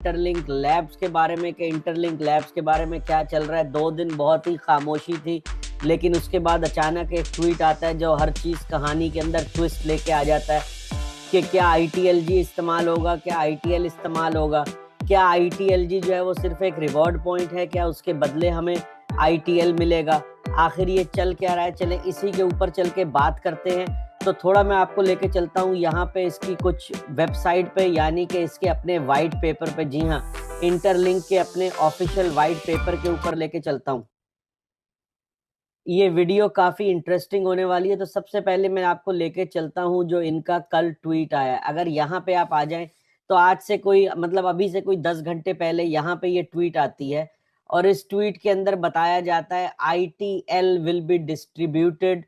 Interlink labs के बारे में कि इंटरलिंक लैब्स के बारे में क्या चल रहा है। 2 दिन बहुत ही खामोशी थी, लेकिन उसके बाद अचानक एक ट्वीट आता है जो हर चीज कहानी के अंदर ट्विस्ट लेके आ जाता है कि क्या ITLG इस्तेमाल होगा, क्या ITL इस्तेमाल होगा, क्या ITLG जो है वो सिर्फ एक रिवॉर्ड पॉइंट है, क्या उसके बदले हमें ITL मिलेगा, आखिर ये चल क्या रहा है। चले इसी के ऊपर चल के बात करते हैं। तो थोड़ा मैं आपको लेके चलता हूँ यहाँ पे इसकी कुछ वेबसाइट पे, यानी कि इसके अपने वाइट पेपर पे। जी हाँ, इंटरलिंक के अपने ऑफिशियल वाइट पेपर के ऊपर लेके चलता हूँ। ये वीडियो काफी इंटरेस्टिंग होने वाली है। तो सबसे पहले मैं आपको लेके चलता हूँ जो इनका कल ट्वीट आया। अगर यहाँ पे आप आ जाएं तो आज से कोई मतलब अभी से कोई 10 घंटे पहले यहाँ पे ये ट्वीट आती है और इस ट्वीट के अंदर बताया जाता है ITL will be distributed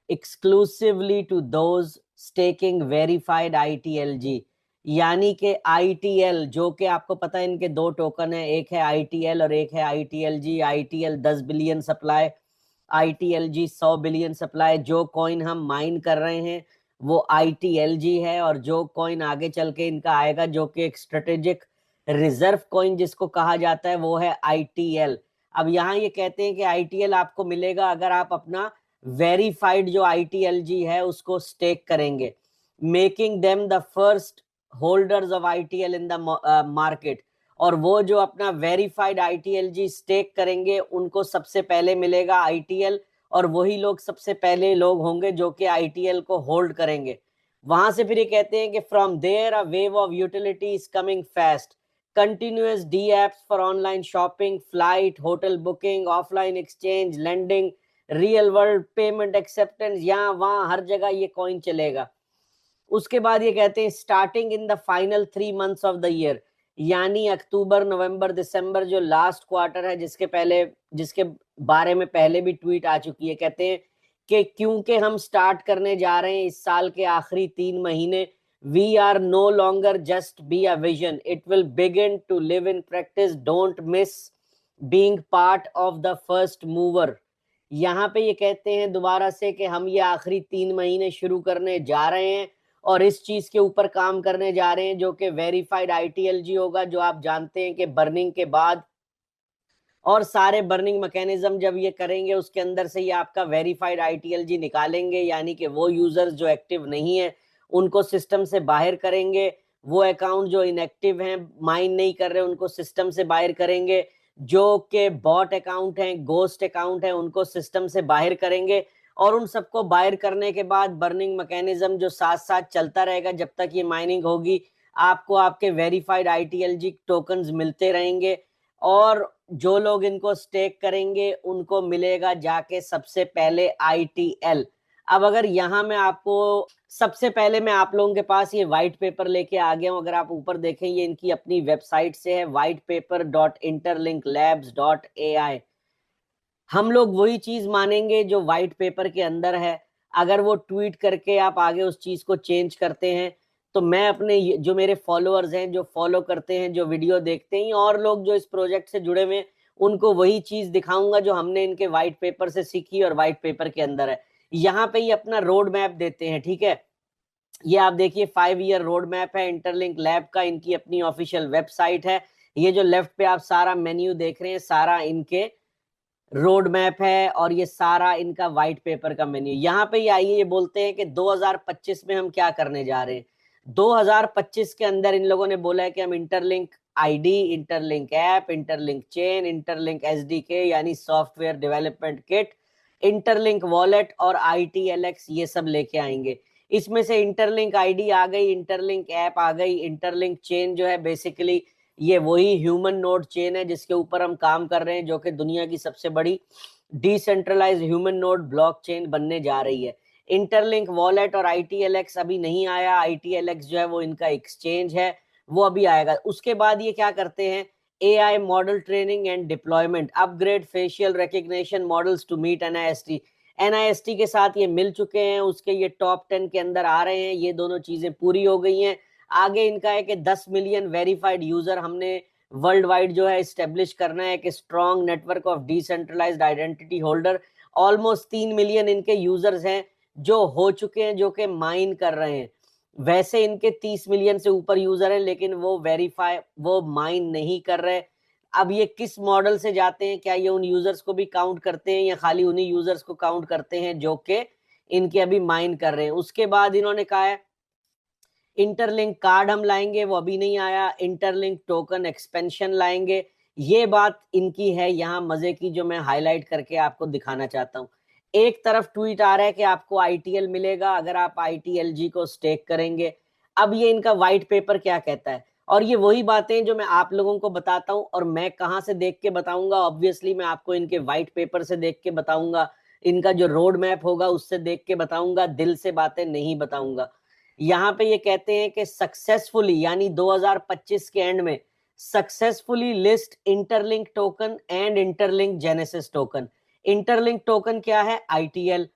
exclusively to those staking verified ITLG। यानी कि ITL जो कि आपको पता है इनके 2 टोकन है, एक है ITL और एक है ITLG। ITL 10 billion supply, ITLG 100 billion supply. जो कॉइन हम माइन कर रहे हैं वो ITLG है, और जो कॉइन आगे चल के इनका आएगा जो कि एक स्ट्रेटेजिक रिजर्व कॉइन जिसको कहा जाता है वो है ITL। अब यहाँ ये कहते हैं कि ITL आपको मिलेगा अगर आप अपना वेरीफाइड जो ITLG है उसको स्टेक करेंगे, making them the first holders of ITL in the market. और वो जो अपना वेरीफाइड ITLG स्टेक करेंगे उनको सबसे पहले मिलेगा ITL, और वही लोग सबसे पहले लोग होंगे जो कि ITL को होल्ड करेंगे। वहां से फिर ये कहते हैं कि from there a wave of utility is coming fast, continuous D apps for online shopping, flight, hotel booking, offline exchange, lending, real world payment acceptance, यहाँ वहां हर जगह ये कॉइन चलेगा। उसके बाद ये कहते हैं starting in the final 3 months of the year, यानी अक्टूबर नवंबर दिसंबर जो लास्ट क्वार्टर है जिसके बारे में पहले भी ट्वीट आ चुकी है। कहते हैं कि क्योंकि हम स्टार्ट करने जा रहे हैं इस साल के आखिरी 3 महीने, we are no longer just be a vision, it will begin to live in practice, don't miss being part of the first mover. यहाँ पे ये कहते हैं दोबारा से कि हम ये आखिरी 3 महीने शुरू करने जा रहे हैं और इस चीज के ऊपर काम करने जा रहे हैं जो कि वेरीफाइड ITLG होगा, जो आप जानते हैं कि बर्निंग के बाद और सारे बर्निंग मैकेनिज्म जब ये करेंगे उसके अंदर से ये आपका वेरीफाइड ITLG निकालेंगे, यानी कि वो यूजर्स जो एक्टिव नहीं है उनको सिस्टम से बाहर करेंगे, वो अकाउंट जो इनएक्टिव हैं माइन नहीं कर रहे उनको सिस्टम से बाहर करेंगे, जो के बॉट अकाउंट हैं, गोस्ट अकाउंट हैं, उनको सिस्टम से बाहर करेंगे। और उन सबको बाहर करने के बाद बर्निंग मैकेनिज्म जो साथ साथ चलता रहेगा जब तक ये माइनिंग होगी, आपको आपके वेरीफाइड ITLG टोकन्स मिलते रहेंगे, और जो लोग इनको स्टेक करेंगे उनको मिलेगा जाके सबसे पहले ITL। अब अगर यहाँ मैं आपको सबसे पहले मैं आप लोगों के पास ये व्हाइट पेपर लेके आ गया हूँ। अगर आप ऊपर देखें ये इनकी अपनी वेबसाइट से है, whitepaper.interlinklabs.ai। हम लोग वही चीज मानेंगे जो व्हाइट पेपर के अंदर है। अगर वो ट्वीट करके आप आगे उस चीज को चेंज करते हैं तो मैं अपने जो मेरे फॉलोअर्स हैं, जो फॉलो करते हैं, जो वीडियो देखते हैं, और लोग जो इस प्रोजेक्ट से जुड़े हुए हैं, उनको वही चीज दिखाऊंगा जो हमने इनके व्हाइट पेपर से सीखी और व्हाइट पेपर के अंदर है। यहाँ पे ये अपना रोड मैप देते हैं, ठीक है। ये आप देखिए 5 ईयर रोड मैप है इंटरलिंक लैब का, इनकी अपनी ऑफिशियल वेबसाइट है। ये जो लेफ्ट पे आप सारा मेन्यू देख रहे हैं सारा इनके रोड मैप है, और ये सारा इनका व्हाइट पेपर का मेन्यू। यहाँ पे ये आइए, ये बोलते हैं कि 2025 में हम क्या करने जा रहे हैं। 2025 के अंदर इन लोगों ने बोला है कि हम interlink ID, interlink app, interlink chain, interlink SDK यानी software development kit, interlink wallet और ITLX ये सब लेके आएंगे। इसमें से इंटरलिंक ID आ गई, इंटरलिंक ऐप आ गई, इंटरलिंक चेन जो है बेसिकली ये वही ह्यूमन नोड चेन है जिसके ऊपर हम काम कर रहे हैं, जो कि दुनिया की सबसे बड़ी डिसेंट्रलाइज ह्यूमन नोड ब्लॉकचेन बनने जा रही है। इंटरलिंक वॉलेट और ITLX अभी नहीं आया। ITLX जो है वो इनका एक्सचेंज है, वो अभी आएगा। उसके बाद ये क्या करते हैं, AI model training and deployment, upgrade facial recognition models to meet NIST के साथ ये मिल चुके हैं, उसके ये टॉप 10 के अंदर आ रहे हैं। ये दोनों चीजें पूरी हो गई हैं। आगे इनका है कि 10 मिलियन वेरीफाइड यूजर हमने वर्ल्ड वाइड जो है स्टेब्लिश करना है, कि strong network of decentralised identity holder. Almost 3 million इनके यूजर्स हैं जो हो चुके हैं, जो कि माइन कर रहे हैं। वैसे इनके 30 मिलियन से ऊपर यूजर है, लेकिन वो वेरीफाई, वो माइन नहीं कर रहे। अब ये किस मॉडल से जाते हैं, क्या ये उन यूजर्स को भी काउंट करते हैं या खाली उन्हीं यूजर्स को काउंट करते हैं जो कि इनके अभी माइन कर रहे हैं। उसके बाद इन्होंने कहा है इंटरलिंक कार्ड हम लाएंगे, वो अभी नहीं आया। इंटरलिंक टोकन एक्सपेंशन लाएंगे। ये बात इनकी है यहाँ मजे की, जो मैं हाईलाइट करके आपको दिखाना चाहता हूँ। एक तरफ ट्वीट आ रहा है कि आपको आईटीएल मिलेगा अगर आप आईटीएलजी को स्टेक करेंगे। अब ये इनका व्हाइट पेपर क्या कहता है, और ये वही बातें जो मैं आप लोगों को बताता हूँ। और मैं कहाँ से देख के बताऊंगा, ऑब्वियसली मैं आपको इनके व्हाइट पेपर से देख के बताऊंगा, इनका जो रोड मैप होगा उससे देख के बताऊंगा, दिल से बातें नहीं बताऊंगा। यहाँ पे ये कहते हैं कि सक्सेसफुली, यानी 2025 के एंड में successfully list interlink token and interlink genesis token. Interlink token क्या है? आईटीएल।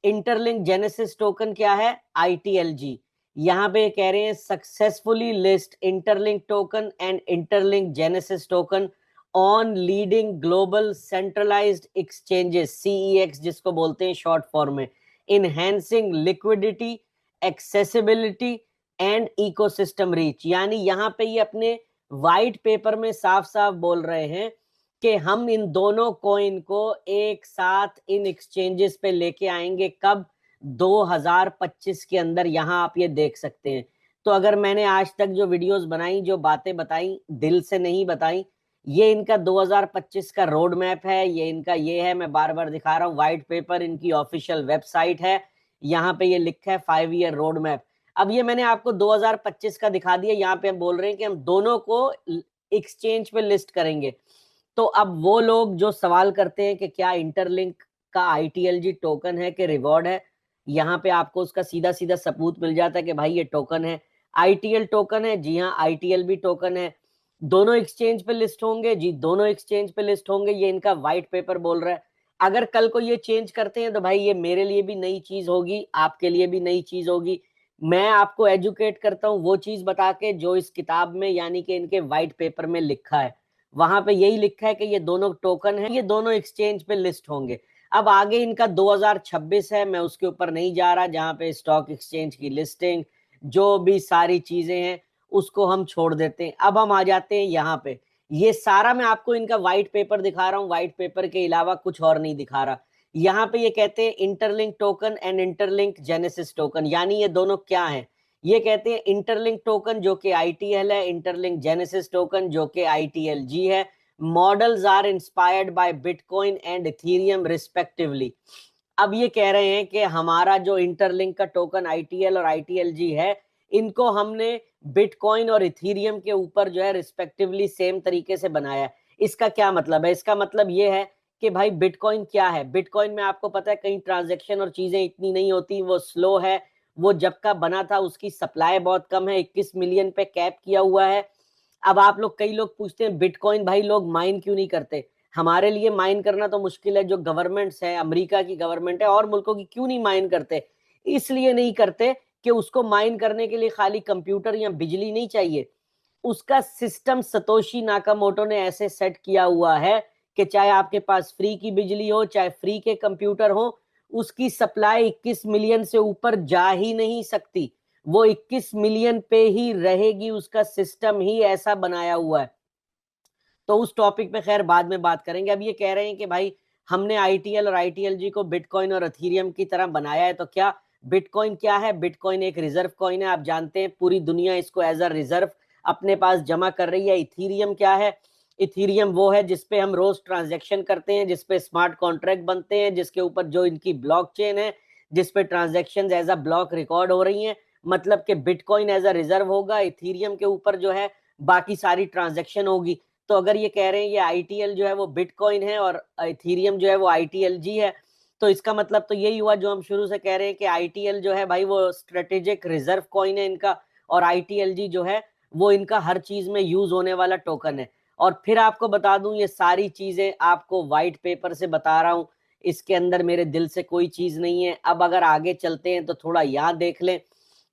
इंटरलिंक जेनेसिस टोकन क्या है? आईटीएलजी। यहाँ पे कह रहे हैं successfully list interlink token and interlink genesis token on leading global centralised exchanges, CEX जिसको बोलते हैं शॉर्ट फॉर्म में, enhancing liquidity, accessibility and ecosystem reach. यानी यहाँ पे ये अपने व्हाइट पेपर में साफ साफ बोल रहे हैं कि हम इन दोनों कॉइन को एक साथ इन एक्सचेंजेस पे लेके आएंगे। कब? 2025 के अंदर। यहाँ आप ये देख सकते हैं। तो अगर मैंने आज तक जो वीडियोस बनाई, जो बातें बताई, दिल से नहीं बताई, ये इनका 2025 का रोड मैप है। ये इनका ये है, मैं बार बार दिखा रहा हूँ, व्हाइट पेपर इनकी ऑफिशियल वेबसाइट है। यहाँ पे ये लिखा है 5 ईयर रोड मैप। अब ये मैंने आपको 2025 का दिखा दिया। यहाँ पे हम बोल रहे हैं कि हम दोनों को एक्सचेंज पे लिस्ट करेंगे। तो अब वो लोग जो सवाल करते हैं कि क्या इंटरलिंक का आईटीएलजी टोकन है कि रिवॉर्ड है, यहाँ पे आपको उसका सीधा सीधा सबूत मिल जाता है कि भाई ये टोकन है, आईटीएल टोकन है। जी हाँ, आईटीएल भी टोकन है। दोनों एक्सचेंज पे लिस्ट होंगे जी, दोनों एक्सचेंज पे लिस्ट होंगे। ये इनका व्हाइट पेपर बोल रहा है। अगर कल को ये चेंज करते हैं तो भाई ये मेरे लिए भी नई चीज होगी, आपके लिए भी नई चीज होगी। मैं आपको एजुकेट करता हूँ वो चीज बता के जो इस किताब में, यानी कि इनके व्हाइट पेपर में लिखा है। वहां पे यही लिखा है कि ये दोनों टोकन है, ये दोनों एक्सचेंज पे लिस्ट होंगे। अब आगे इनका 2026 है, मैं उसके ऊपर नहीं जा रहा, जहां पे स्टॉक एक्सचेंज की लिस्टिंग, जो भी सारी चीजें हैं उसको हम छोड़ देते हैं। अब हम आ जाते हैं यहाँ पे। ये सारा मैं आपको इनका व्हाइट पेपर दिखा रहा हूँ, व्हाइट पेपर के अलावा कुछ और नहीं दिखा रहा। यहाँ पे ये कहते हैं interlink token and interlink genesis token, यानी ये दोनों क्या है। ये कहते हैं इंटरलिंक टोकन जो कि आईटीएल है, इंटरलिंक जेनेसिस टोकन जो कि आईटीएलजी है। Models are inspired by Bitcoin and Ethereum respectively. अब ये कह रहे हैं कि हमारा जो इंटरलिंक का टोकन आईटीएल और आईटीएलजी है, इनको हमने बिटकॉइन और इथेरियम के ऊपर जो है रिस्पेक्टिवली सेम तरीके से बनाया है। इसका क्या मतलब है? इसका मतलब ये है कि भाई बिटकॉइन क्या है। बिटकॉइन में आपको पता है कहीं ट्रांजैक्शन और चीजें इतनी नहीं होती, वो स्लो है। वो जब का बना था उसकी सप्लाई बहुत कम है, 21 मिलियन पे कैप किया हुआ है। अब आप लोग, कई लोग पूछते हैं बिटकॉइन भाई लोग माइन क्यों नहीं करते। हमारे लिए माइन करना तो मुश्किल है, जो गवर्नमेंट्स है, अमेरिका की गवर्नमेंट है और मुल्कों की, क्यों नहीं माइन करते? इसलिए नहीं करते कि उसको माइन करने के लिए खाली कंप्यूटर या बिजली नहीं चाहिए। उसका सिस्टम सतोशी नाकामोटो ने ऐसे सेट किया हुआ है कि चाहे आपके पास फ्री की बिजली हो, चाहे फ्री के कंप्यूटर हो, उसकी सप्लाई 21 मिलियन से ऊपर जा ही नहीं सकती। वो 21 मिलियन पे ही रहेगी, उसका सिस्टम ही ऐसा बनाया हुआ है। तो उस टॉपिक पे खैर बाद में बात करेंगे। अब ये कह रहे हैं कि भाई हमने आईटीएल और आईटीएलजी को बिटकॉइन और इथेरियम की तरह बनाया है। तो क्या बिटकॉइन क्या है? बिटकॉइन एक रिजर्व कॉइन है, आप जानते हैं, पूरी दुनिया इसको एज अ रिजर्व अपने पास जमा कर रही है। इथेरियम क्या है? इथेरियम वो है जिसपे हम रोज ट्रांजेक्शन करते हैं, जिसपे स्मार्ट कॉन्ट्रैक्ट बनते हैं, जिसके ऊपर जो इनकी ब्लॉकचेन है, जिसपे transaction as a block record हो रही हैं। मतलब कि बिटकॉइन एज अ रिजर्व होगा, इथेरियम के ऊपर जो है बाकी सारी ट्रांजेक्शन होगी। तो अगर ये कह रहे हैं ये आईटीएल जो है वो बिटकॉइन है और इथेरियम जो है वो आईटीएलजी है, तो इसका मतलब तो यही हुआ जो हम शुरू से कह रहे हैं कि आईटीएल जो है भाई वो स्ट्रेटेजिक रिजर्व कॉइन है इनका, और आईटीएलजी जो है वो इनका हर चीज में यूज होने वाला टोकन है। और फिर आपको बता दूं, ये सारी चीजें आपको व्हाइट पेपर से बता रहा हूं, इसके अंदर मेरे दिल से कोई चीज नहीं है। अब अगर आगे चलते हैं तो थोड़ा यहाँ देख लें,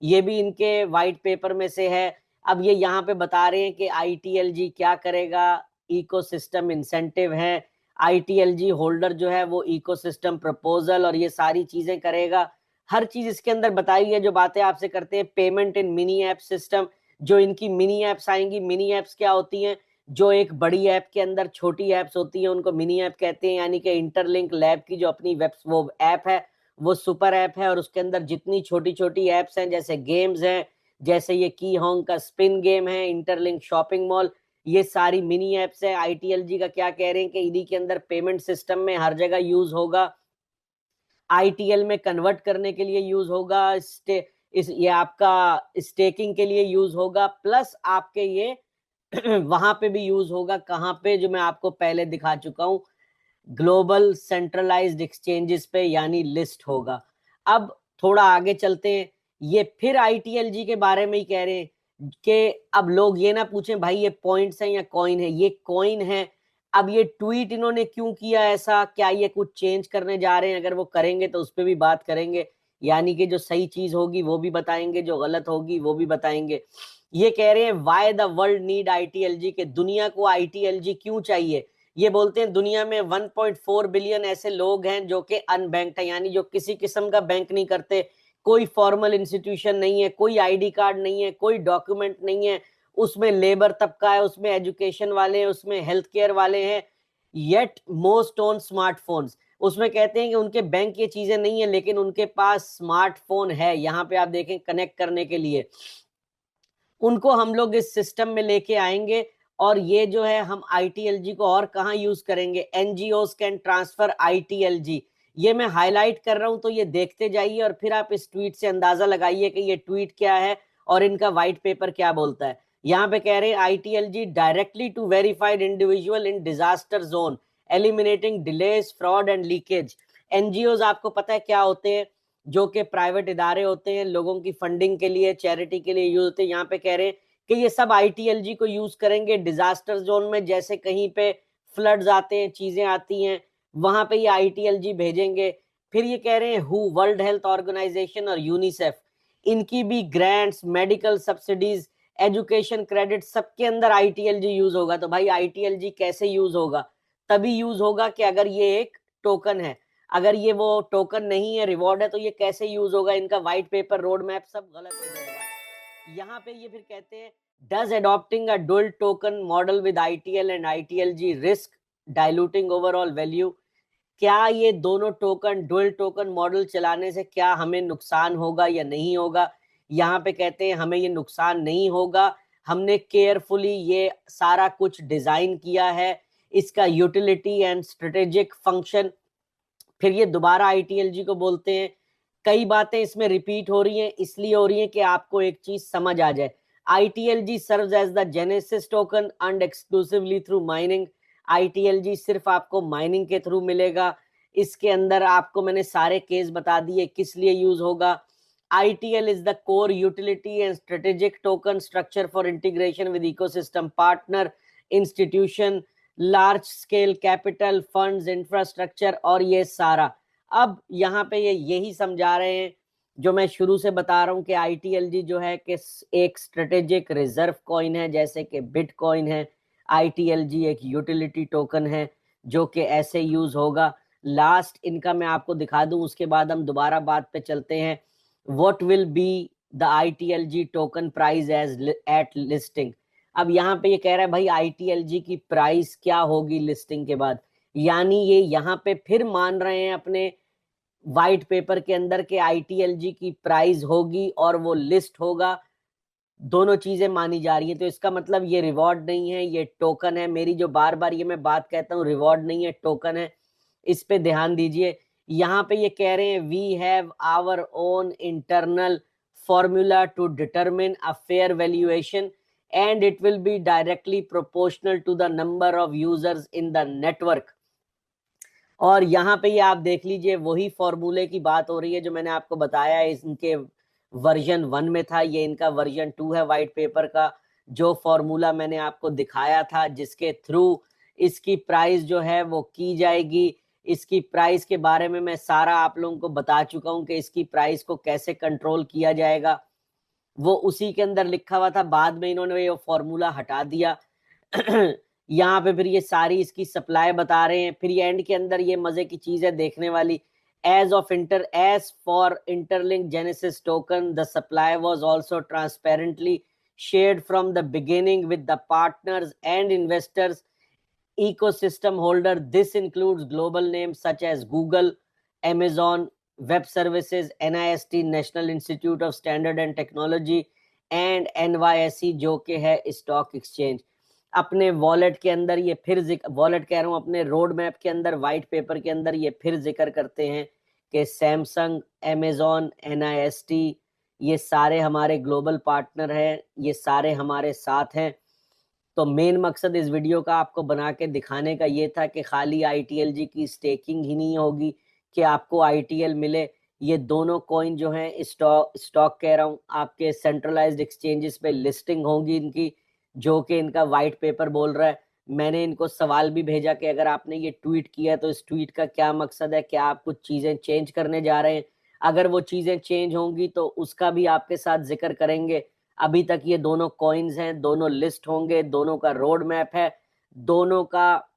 ये भी इनके व्हाइट पेपर में से है। अब ये यहाँ पे बता रहे हैं कि आईटीएलजी क्या करेगा, इकोसिस्टम इंसेंटिव है। आईटीएलजी होल्डर जो है वो इकोसिस्टम प्रपोजल और ये सारी चीजें करेगा। हर चीज इसके अंदर बताई है जो बातें आपसे करते हैं। Payment in mini app system, जो इनकी मिनी ऐप्स आएंगी। मिनी ऐप्स क्या होती हैं? जो एक बड़ी ऐप के अंदर छोटी ऐप्स होती हैं उनको मिनी ऐप कहते हैं। यानी कि इंटरलिंक लैब की जो अपनी वेब वो ऐप है वो सुपर ऐप है, और उसके अंदर जितनी छोटी छोटी ऐप्स हैं, जैसे गेम्स हैं, जैसे ये की होंग का स्पिन गेम है, इंटरलिंक शॉपिंग मॉल, ये सारी मिनी ऐप्स है। आईटीएलजी का क्या कह रहे हैं कि इन्हीं के अंदर पेमेंट सिस्टम में हर जगह यूज होगा, आईटीएल में कन्वर्ट करने के लिए यूज होगा, ये आपका स्टेकिंग के लिए यूज होगा, प्लस आपके ये वहां पे भी यूज होगा। कहाँ पे? जो मैं आपको पहले दिखा चुका हूं, ग्लोबल सेंट्रलाइज्ड एक्सचेंजेस पे, यानी लिस्ट होगा। अब थोड़ा आगे चलते हैं, ये फिर आईटीएलजी के बारे में ही कह रहे हैं कि अब लोग ये ना पूछें भाई ये पॉइंट्स हैं या कॉइन है। ये कॉइन है। अब ये ट्वीट इन्होंने क्यों किया ऐसा? क्या ये कुछ चेंज करने जा रहे हैं? अगर वो करेंगे तो उस पर भी बात करेंगे, यानी कि जो सही चीज होगी वो भी बताएंगे, जो गलत होगी वो भी बताएंगे। ये कह रहे हैं वाई द वर्ल्ड नीड आईटीएलजी, के दुनिया को आईटीएलजी क्यों चाहिए। ये बोलते हैं दुनिया में 1.4 बिलियन ऐसे लोग हैं जो कि अनबैंक्ड हैं, यानी जो किसी किस्म का बैंक नहीं करते, कोई फॉर्मल इंस्टीट्यूशन नहीं है, कोई आईडी कार्ड नहीं है, कोई डॉक्यूमेंट नहीं है, उसमें लेबर तबका है, उसमें एजुकेशन वाले हैं, उसमें हेल्थ केयर वाले हैं, येट मोस्ट ऑन स्मार्टफोन्स। उसमें कहते हैं कि उनके बैंक ये चीजें नहीं है लेकिन उनके पास स्मार्टफोन है। यहाँ पे आप देखें कनेक्ट करने के लिए, उनको हम लोग इस सिस्टम में लेके आएंगे। और ये जो है हम आईटीएलजी को और कहाँ यूज करेंगे? NGOs can transfer ITLG. ये मैं हाईलाइट कर रहा हूं तो ये देखते जाइए और फिर आप इस ट्वीट से अंदाजा लगाइए कि ये ट्वीट क्या है और इनका व्हाइट पेपर क्या बोलता है। यहाँ पे कह रहे हैं ITLG directly to verified individual in disaster zone, eliminating delays, fraud and leakage. NGOs आपको पता है क्या होते हैं? जो कि प्राइवेट इदारे होते हैं, लोगों की फंडिंग के लिए, चैरिटी के लिए यूज होते हैं। यहाँ पे कह रहे हैं कि ये सब आईटीएलजी को यूज करेंगे डिजास्टर जोन में, जैसे कहीं पे फ्लड्स आते हैं, चीजें आती हैं, वहां पे ये आईटीएलजी भेजेंगे। फिर ये कह रहे हैं हु, वर्ल्ड हेल्थ ऑर्गेनाइजेशन और यूनिसेफ, इनकी भी grants, medical subsidies, education credit, सबके अंदर आईटीएलजी यूज होगा। तो भाई आईटीएलजी कैसे यूज होगा? तभी यूज होगा कि अगर ये एक टोकन है। अगर ये वो टोकन नहीं है, रिवॉर्ड है, तो ये कैसे यूज होगा? इनका व्हाइट पेपर, रोड मैप सब गलत हो जाएगा। यहाँ पे ये फिर कहते हैं does adopting a dual token model with ITL and ITLG risk diluting overall value. क्या ये दोनों टोकन, डुअल टोकन मॉडल चलाने से क्या हमें नुकसान होगा या नहीं होगा? यहाँ पे कहते हैं हमें ये नुकसान नहीं होगा। हमने केयरफुली ये सारा कुछ डिजाइन किया है, इसका यूटिलिटी एंड स्ट्रेटेजिक फंक्शन। फिर ये दोबारा आईटीएलजी को बोलते हैं। कई बातें इसमें रिपीट हो रही हैं, इसलिए हो रही हैं कि आपको एक चीज समझ आ जाए। ITLG serves as the genesis token and exclusively through mining. ITLG सिर्फ आपको माइनिंग के थ्रू मिलेगा। इसके अंदर आपको मैंने सारे केस बता दिए किस लिए यूज होगा। ITL is the core utility and strategic token structure for integration with ecosystem partner, institution, large scale capital, funds, infrastructure और ये सारा। अब यहाँ पे ये यही समझा रहे हैं जो मैं शुरू से बता रहा हूँ कि आईटीएलजी जो है कि एक स्ट्रेटेजिक रिजर्व कॉइन है, जैसे कि बिटकॉइन है। आईटीएलजी एक यूटिलिटी टोकन है जो कि ऐसे यूज होगा। लास्ट इनका मैं आपको दिखा दूं, उसके बाद हम दोबारा बात पे चलते हैं। What will be the ITLG token price as at listing. अब यहाँ पे ये कह रहा है भाई आईटीएलजी की प्राइस क्या होगी लिस्टिंग के बाद। यानी ये यहाँ पे फिर मान रहे हैं अपने व्हाइट पेपर के अंदर के आईटीएलजी की प्राइस होगी और वो लिस्ट होगा। दोनों चीजें मानी जा रही है। तो इसका मतलब ये रिवॉर्ड नहीं है, ये टोकन है। मेरी जो बार बार ये मैं बात कहता हूँ, रिवॉर्ड नहीं है, टोकन है, इस पे ध्यान दीजिए। यहाँ पे ये कह रहे हैं we have our own internal formula to determine a fair valuation and it will be directly proportional to the number of users in the network। और यहाँ पे ये आप देख लीजिए वही फॉर्मूले की बात हो रही है जो मैंने आपको बताया है। इनके वर्जन 1 में था, ये इनका वर्जन 2 है व्हाइट पेपर का। जो फॉर्मूला मैंने आपको दिखाया था जिसके थ्रू इसकी प्राइस जो है वो की जाएगी, इसकी प्राइस के बारे में मैं सारा आप लोगों को बता चुका हूँ कि इसकी प्राइस को कैसे कंट्रोल किया जाएगा, वो उसी के अंदर लिखा हुआ था। बाद में इन्होंने ये फॉर्मूला हटा दिया। यहाँ पे फिर ये सारी इसकी सप्लाई बता रहे हैं। फिर ये एंड के अंदर ये मजे की चीज है देखने वाली, As for Interlink Genesis token, the supply was also transparently shared from the beginning with the partners and investors ecosystem holder. This includes global names such as Google, Amazon Web Services, NIST National Institute of Standard and Technology and NYSE जो कि है stock exchange. अपने wallet के अंदर ये फिर wallet कह रहा हूँ, अपने रोड मैप के अंदर, व्हाइट पेपर के अंदर ये फिर जिक्र करते हैं कि सैमसंग, अमेजॉन, NIST ये सारे हमारे ग्लोबल पार्टनर हैं, ये सारे हमारे साथ हैं। तो मेन मकसद इस वीडियो का आपको बना के दिखाने का ये था कि खाली ITLG की स्टेकिंग ही नहीं होगी कि आपको ITL मिले। ये दोनों कॉइन जो हैं स्टॉक कह रहा हूँ, आपके सेंट्रलाइज्ड एक्सचेंजेस पे लिस्टिंग होगी इनकी, जो कि इनका वाइट पेपर बोल रहा है। मैंने इनको सवाल भी भेजा कि अगर आपने ये ट्वीट किया तो इस ट्वीट का क्या मकसद है, क्या आप कुछ चीज़ें चेंज करने जा रहे हैं? अगर वो चीज़ें चेंज होंगी तो उसका भी आपके साथ जिक्र करेंगे। अभी तक ये दोनों कॉइन्स हैं, दोनों लिस्ट होंगे, दोनों का रोड मैप है, दोनों का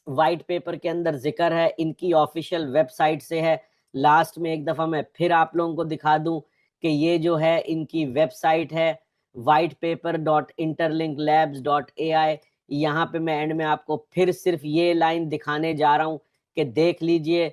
वाइट पेपर के अंदर जिक्र है, इनकी ऑफिशियल वेबसाइट से है। लास्ट में एक दफ़ा मैं फिर आप लोगों को दिखा दूं कि ये जो है इनकी वेबसाइट है whitepaper.interlinklabs.ai। यहाँ पे मैं एंड में आपको फिर सिर्फ ये लाइन दिखाने जा रहा हूँ कि देख लीजिए